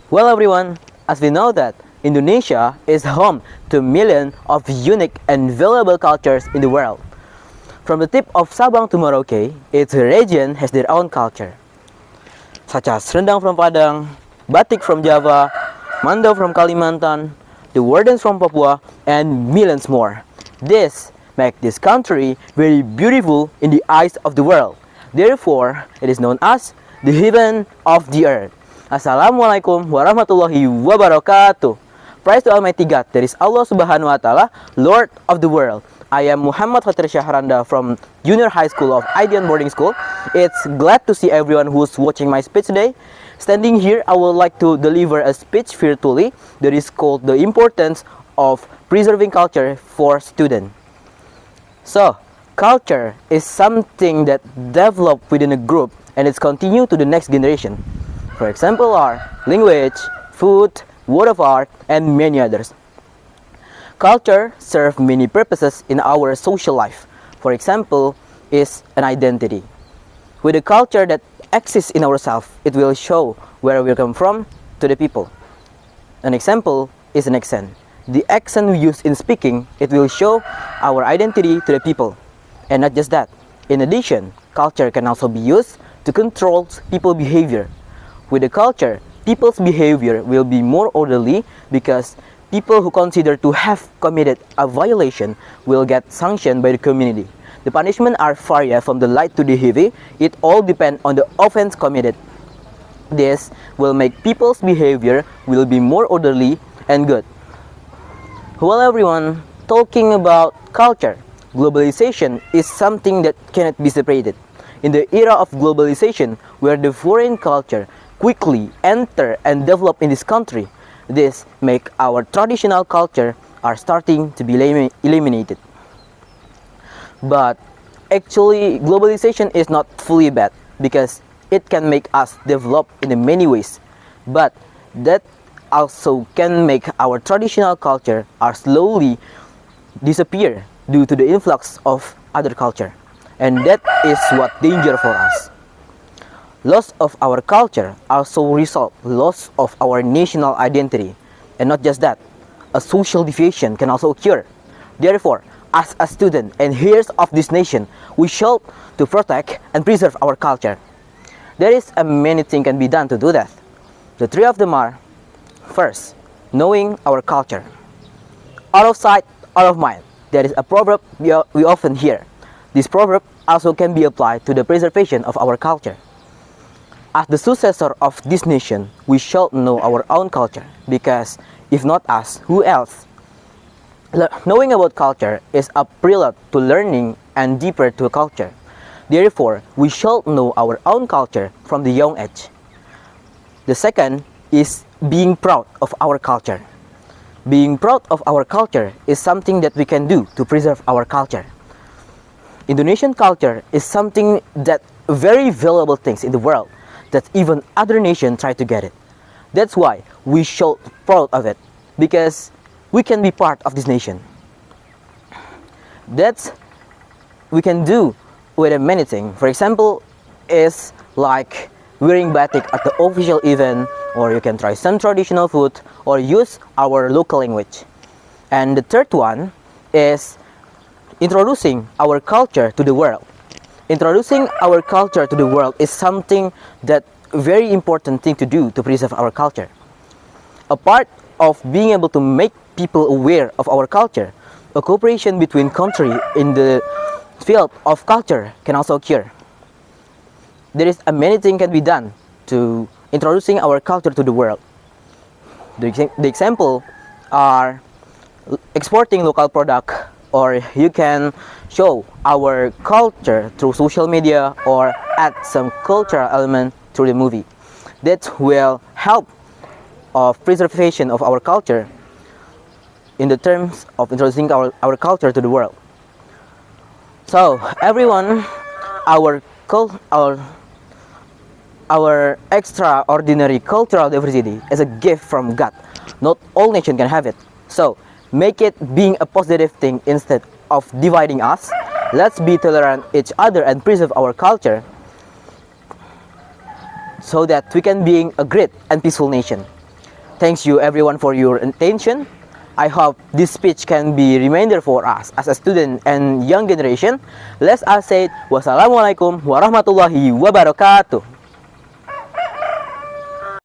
Well everyone, as we know that Indonesia is home to millions of unique and valuable cultures in the world. From the tip of Sabang to Merauke, each region has their own culture, such as rendang from Padang, batik from Java, Mando from Kalimantan, the wardens from Papua, and millions more. This makes this country very beautiful in the eyes of the world. Therefore, it is known as the heaven of the earth. Assalamualaikum warahmatullahi wabarakatuh. Praise to Almighty God, that is Allah Subhanahu wa Ta'ala, Lord of the world. I am Muhammad Fatiir Speech from Junior High School of Idean Boarding School. It's glad to see everyone who's watching my speech today. Standing here, I would like to deliver a speech virtually that is called The Importance of Preserving Culture for Students. So, culture is something that develops within a group and it's continued to the next generation. For example are language, food, word of art, and many others. Culture serves many purposes in our social life. For example, is an identity. With a culture that exists in ourselves, it will show where we come from to the people. An example is an accent. The accent we use in speaking, it will show our identity to the people. And not just that. In addition, culture can also be used to control people's behavior. With the culture, people's behavior will be more orderly because people who consider to have committed a violation will get sanctioned by the community. The punishment are varied from the light to the heavy. It all depends on the offense committed. This will make people's behavior will be more orderly and good. Well everyone, talking about culture, globalization is something that cannot be separated. In the era of globalization, where the foreign culture quickly enter and develop in this country, this make our traditional culture are starting to be eliminated. But actually, globalization is not fully bad because it can make us develop in many ways. But that also can make our traditional culture are slowly disappear due to the influx of other culture. And that is what danger for us. Loss of our culture also result loss of our national identity. And not just that, a social deviation can also occur. Therefore, as a student and heirs of this nation, we should to protect and preserve our culture. There is many things can be done to do that. The three of them are: first, knowing our culture. Out of sight, out of mind. That is a proverb we often hear. This proverb also can be applied to the preservation of our culture. As the successor of this nation, we should know our own culture, because if not us, who else? Knowing about culture is a prelude to learning and deeper to culture. Therefore, we should know our own culture from the young age. The second is being proud of our culture. Being proud of our culture is something that we can do to preserve our culture. Indonesian culture is something that very valuable things in the world that even other nations try to get it. That's why we should be proud of it, because we can be part of this nation. That's we can do with many things. For example, is like wearing batik at the official event, or you can try some traditional food, or use our local language. And the third one is introducing our culture to the world. Introducing our culture to the world is something that very important thing to do to preserve our culture. A part of being able to make people aware of our culture, a cooperation between countries in the field of culture can also occur. There is many things can be done to introducing our culture to the world. The example are exporting local product, or you can show our culture through social media or add some cultural element through the movie. That will help of preservation of our culture in the terms of introducing our culture to the world. So everyone, our extraordinary cultural diversity is a gift from God. Not all nations can have it. So make it being a positive thing instead of dividing us. Let's be tolerant each other and preserve our culture so that we can be a great and peaceful nation. Thanks you everyone for your attention. I hope this speech can be a reminder for us as a student and young generation. Let us say wassalamualaikum warahmatullahi wabarakatuh.